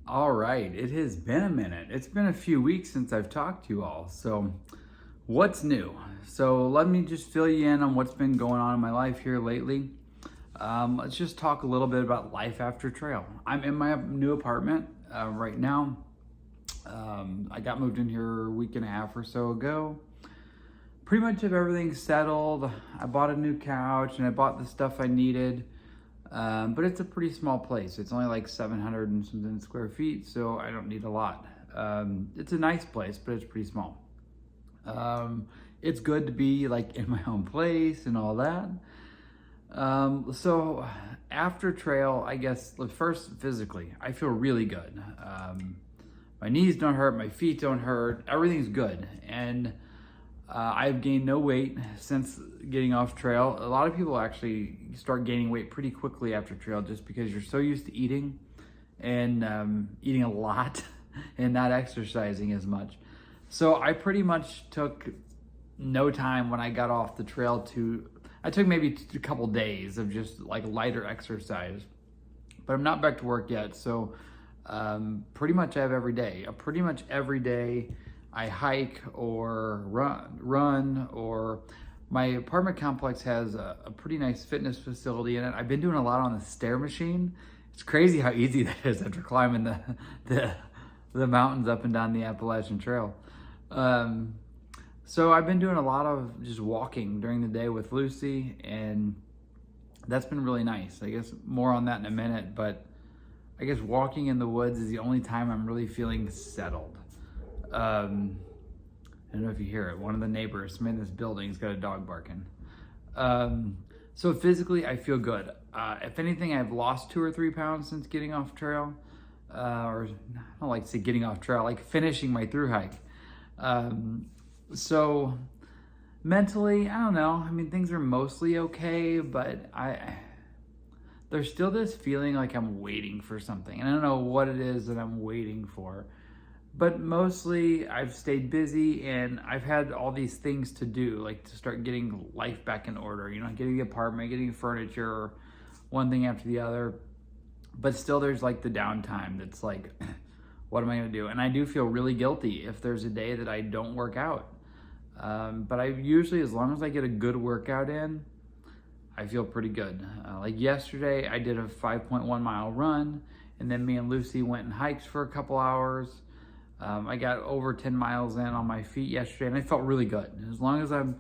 All right, it has been a minute. It's been a few weeks since I've talked to you all. So, what's new? So, let me just fill you in on what's been going on in my life here lately. Let's just talk a little bit about life after trail. I'm in my new apartment right now. I got moved in here a week and a half or so ago. Pretty much have everything settled. I bought a new couch and I bought the stuff I needed. But it's a pretty small place. It's only like 700 and something square feet, so I don't need a lot. It's a nice place, but it's pretty small. It's good to be like in my own place and all that. So after trail, I guess first physically, I feel really good. My knees don't hurt, my feet don't hurt, everything's good. And I've gained no weight since getting off trail. A lot of people actually start gaining weight pretty quickly after trail just because you're so used to eating and eating a lot and not exercising as much. So I pretty much took no time when I got off the trail I took maybe a couple days of just like lighter exercise, but I'm not back to work yet. So pretty much I have every day. Pretty much every day I hike or run, or my apartment complex has a pretty nice fitness facility in it. I've been doing a lot on the stair machine. It's crazy how easy that is after climbing the mountains up and down the Appalachian Trail. So I've been doing a lot of just walking during the day with Lucy, and that's been really nice. I guess more on that in a minute, but I guess walking in the woods is the only time I'm really feeling settled. I don't know if you hear it. One of the neighbors in this building's got a dog barking. So physically, I feel good. If anything, I've lost 2 or 3 pounds since getting off trail. Or I don't like to say getting off trail, like finishing my thru hike. So mentally, I don't know. I mean, things are mostly okay, but there's still this feeling like I'm waiting for something. And I don't know what it is that I'm waiting for. But mostly I've stayed busy and I've had all these things to do, like to start getting life back in order, getting the apartment, getting furniture, one thing after the other. But still there's like the downtime that's like, what am I gonna do? And I do feel really guilty if there's a day that I don't work out. But I usually, as long as I get a good workout in, I feel pretty good. Like yesterday I did a 5.1 mile run, and then me and Lucy went and hiked for a couple hours. I got over 10 miles in on my feet yesterday, and I felt really good. As long as I'm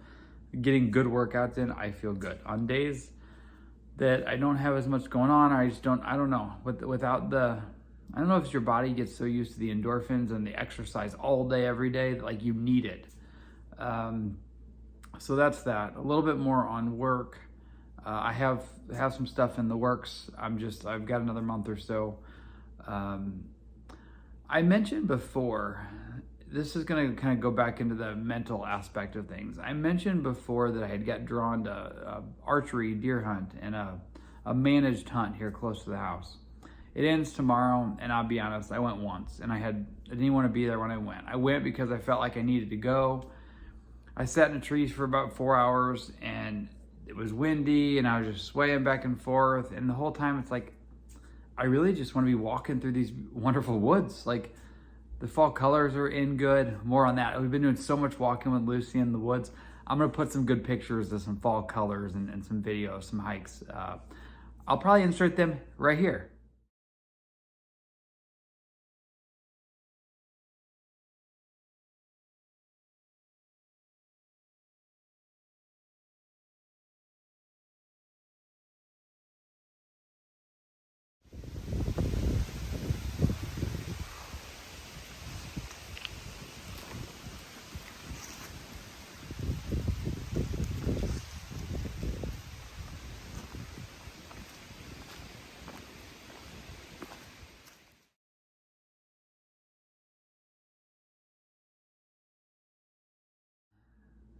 getting good workouts in, I feel good. On days that I don't have as much going on, I don't know. I don't know if your body gets so used to the endorphins and the exercise all day, every day, that like you need it. So that's that. A little bit more on work. I have some stuff in the works. I've got another month or so. I mentioned before, this is going to kind of go back into the mental aspect of things. I mentioned before that I had got drawn to a archery deer hunt and a managed hunt here close to the house. It ends tomorrow, and I'll be honest, I went once, and I didn't want to be there when I went. I went because I felt like I needed to go. I sat in the trees for about 4 hours, and it was windy, and I was just swaying back and forth, and the whole time it's like, I really just want to be walking through these wonderful woods. Like, the fall colors are in good. More on that. We've been doing so much walking with Lucy in the woods. I'm going to put some good pictures of some fall colors and some videos, some hikes. I'll probably insert them right here.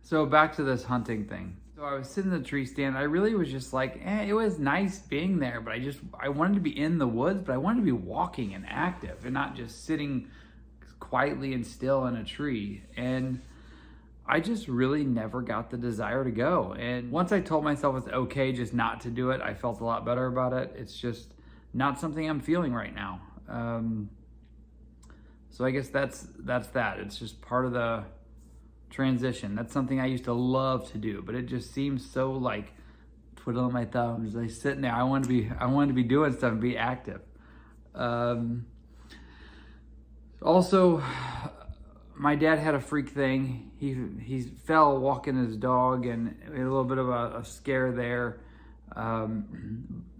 So back to this hunting thing. So I was sitting in the tree stand. I really was just like, it was nice being there, but I wanted to be in the woods, but I wanted to be walking and active and not just sitting quietly and still in a tree. And I just really never got the desire to go. And once I told myself it's okay just not to do it, I felt a lot better about it. It's just not something I'm feeling right now. So I guess that's that. It's just part of the transition. That's something I used to love to do, but it just seems so like twiddling my thumbs, like sitting there. I want to be doing stuff and be active. Also, my dad had a freak thing. He fell walking his dog, and we had a little bit of a scare there.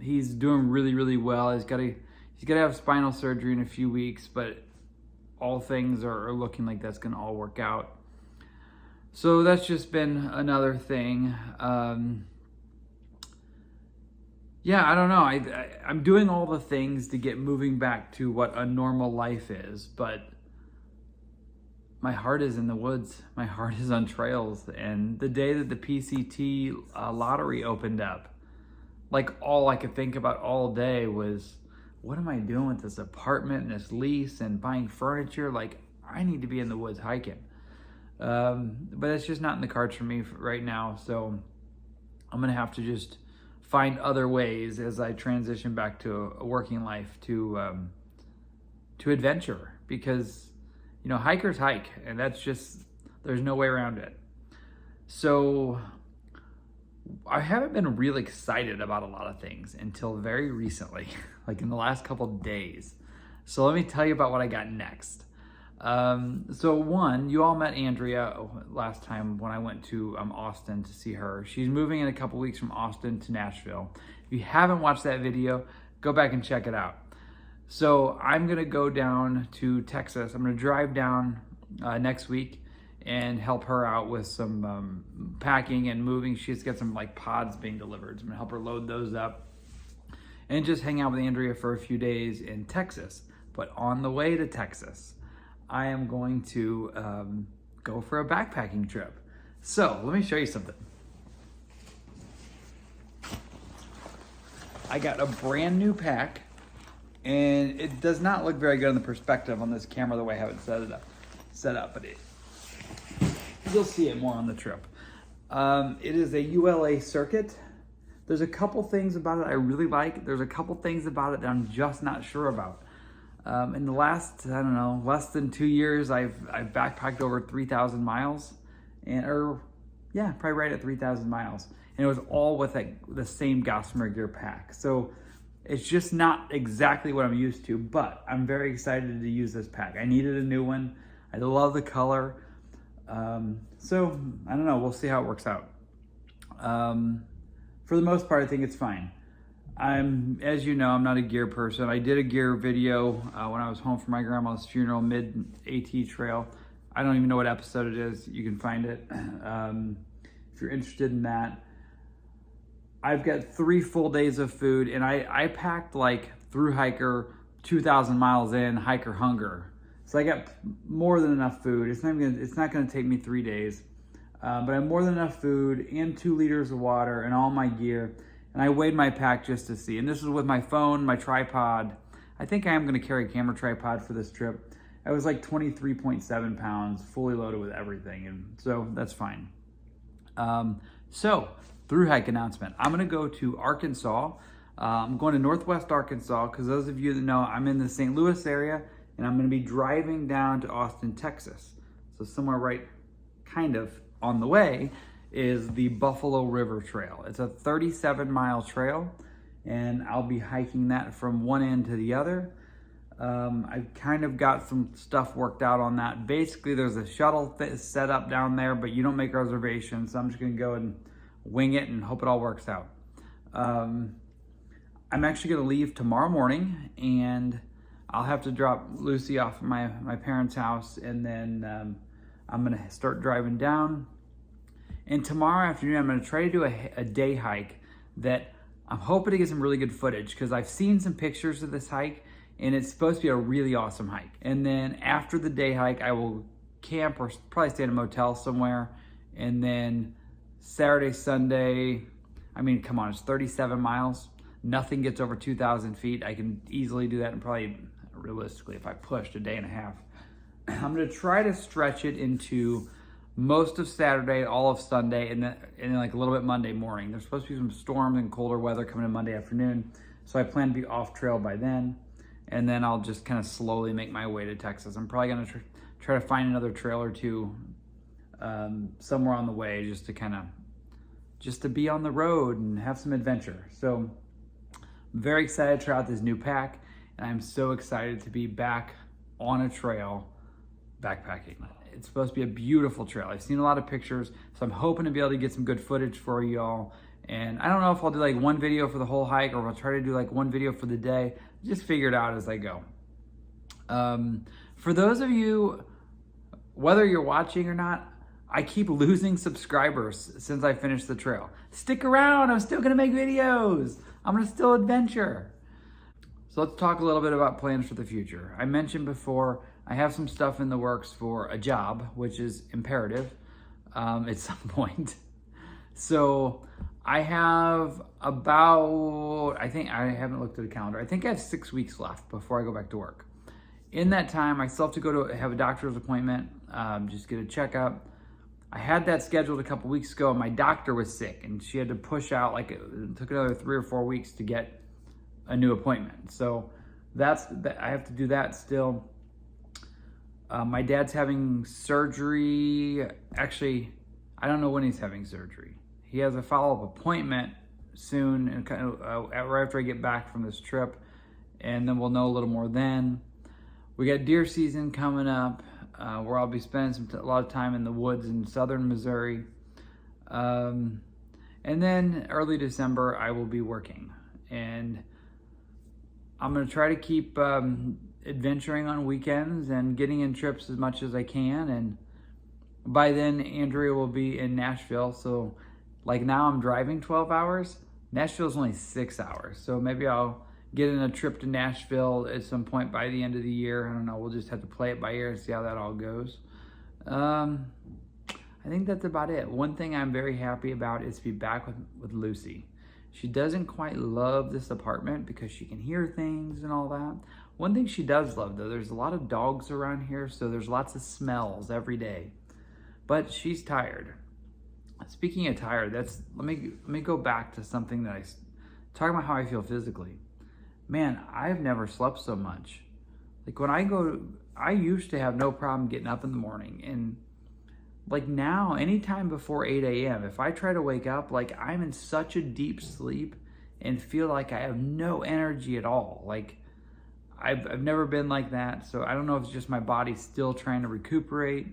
He's doing really, really well. He's got to have spinal surgery in a few weeks, but all things are looking like that's going to all work out. So that's just been another thing. Yeah, I don't know. I'm doing all the things to get moving back to what a normal life is, but my heart is in the woods. My heart is on trails. And the day that the PCT lottery opened up, like all I could think about all day was, what am I doing with this apartment and this lease and buying furniture? Like, I need to be in the woods hiking. But it's just not in the cards for me right now. So I'm going to have to just find other ways as I transition back to a working life to adventure, because, you know, hikers hike, and that's just, there's no way around it. So I haven't been really excited about a lot of things until very recently, like in the last couple of days. So let me tell you about what I got next. So one, you all met Andrea last time when I went to Austin to see her. She's moving in a couple weeks from Austin to Nashville. If you haven't watched that video, go back and check it out. So I'm going to go down to Texas. I'm going to drive down next week and help her out with some packing and moving. She's got some like pods being delivered. So I'm going to help her load those up and just hang out with Andrea for a few days in Texas. But on the way to Texas, I am going to go for a backpacking trip. So let me show you something. I got a brand new pack, and it does not look very good in the perspective on this camera the way I have it set up, but you'll see it more on the trip. It is a ULA circuit. There's a couple things about it I really like. There's a couple things about it that I'm just not sure about. In the last, I don't know, less than 2 years, I've backpacked over 3,000 miles, probably right at 3,000 miles. And it was all with the same Gossamer Gear pack. So it's just not exactly what I'm used to, but I'm very excited to use this pack. I needed a new one. I love the color. So I don't know, we'll see how it works out. For the most part, I think it's fine. As you know, I'm not a gear person. I did a gear video when I was home for my grandma's funeral, mid-AT trail. I don't even know what episode it is. You can find it if you're interested in that. I've got 3 full days of food, and I packed like through hiker 2,000 miles in, hiker hunger. So I got more than enough food. It's not gonna take me 3 days, but I have more than enough food and 2 liters of water and all my gear. And I weighed my pack just to see. And this was with my phone, my tripod. I think I am going to carry a camera tripod for this trip. It was like 23.7 pounds, fully loaded with everything. And so that's fine. So, through hike announcement. I'm going to go to Arkansas. I'm going to Northwest Arkansas because those of you that know, I'm in the St. Louis area. And I'm going to be driving down to Austin, Texas. So somewhere right kind of on the way is the Buffalo River Trail. It's a 37-mile trail, and I'll be hiking that from one end to the other. I've kind of got some stuff worked out on that. Basically, there's a shuttle set up down there, but you don't make reservations, so I'm just gonna go and wing it and hope it all works out. I'm actually gonna leave tomorrow morning, and I'll have to drop Lucy off at my parents' house, and then I'm gonna start driving down. And tomorrow afternoon, I'm going to try to do a day hike that I'm hoping to get some really good footage, because I've seen some pictures of this hike and it's supposed to be a really awesome hike. And then after the day hike, I will camp or probably stay in a motel somewhere. And then Saturday, Sunday, I mean, come on, it's 37 miles. Nothing gets over 2,000 feet. I can easily do that in probably, realistically, if I pushed, a day and a half. I'm going to try to stretch it into most of Saturday, all of Sunday, and then like a little bit Monday morning. There's supposed to be some storms and colder weather coming in Monday afternoon, so I plan to be off trail by then. and then I'll just kind of slowly make my way to Texas. I'm probably gonna try to find another trail or two somewhere on the way, just to be on the road and have some adventure. So I'm very excited to try out this new pack, and I'm so excited to be back on a trail backpacking. It's supposed to be a beautiful trail. I've seen a lot of pictures, so I'm hoping to be able to get some good footage for y'all. And I don't know if I'll do like one video for the whole hike or if I'll try to do like one video for the day. Just figure it out as I go. For those of you, whether you're watching or not, I keep losing subscribers since I finished the trail. Stick around, I'm still gonna make videos. I'm gonna still adventure. So let's talk a little bit about plans for the future. I mentioned before, I have some stuff in the works for a job, which is imperative at some point. So I have about, I haven't looked at the calendar. I think I have 6 weeks left before I go back to work. In that time, I still have to go to have a doctor's appointment, just get a checkup. I had that scheduled a couple weeks ago, and my doctor was sick, and she had to push out, like it took another 3 or 4 weeks to get a new appointment. So I have to do that still. My dad's having surgery. Actually, I don't know when he's having surgery. He has a follow-up appointment soon, and right after I get back from this trip, and then we'll know a little more then. We got deer season coming up, where I'll be spending a lot of time in the woods in southern Missouri. And then early December, I will be working. And I'm gonna try to keep adventuring on weekends and getting in trips as much as I can. And by then, Andrea will be in Nashville. So like now I'm driving 12 hours. Nashville's only 6 hours. So maybe I'll get in a trip to Nashville at some point by the end of the year. I don't know, we'll just have to play it by ear and see how that all goes. I think that's about it. One thing I'm very happy about is to be back with Lucy. She doesn't quite love this apartment because she can hear things and all that. One thing she does love though, there's a lot of dogs around here, so there's lots of smells every day. But she's tired. Speaking of tired, let me go back to something that talking about how I feel physically. Man, I've never slept so much. Like I used to have no problem getting up in the morning, and like now, anytime before 8 a.m., if I try to wake up, like I'm in such a deep sleep and feel like I have no energy at all. Like I've never been like that. So I don't know if it's just my body still trying to recuperate.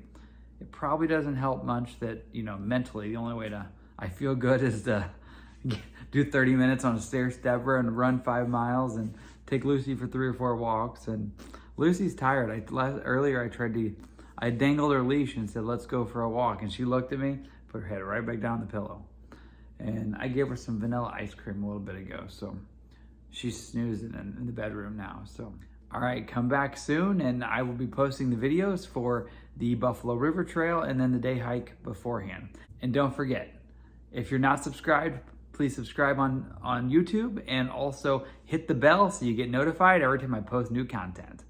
It probably doesn't help much that, mentally the only way I feel good is to do 30 minutes on a stair stepper and run 5 miles and take Lucy for 3 or 4 walks. And Lucy's tired. Earlier I dangled her leash and said, let's go for a walk. And she looked at me, put her head right back down the pillow. And I gave her some vanilla ice cream a little bit ago. So she's snoozing in the bedroom now. So, all right, come back soon. And I will be posting the videos for the Buffalo River Trail and then the day hike beforehand. And don't forget, if you're not subscribed, please subscribe on YouTube and also hit the bell so you get notified every time I post new content.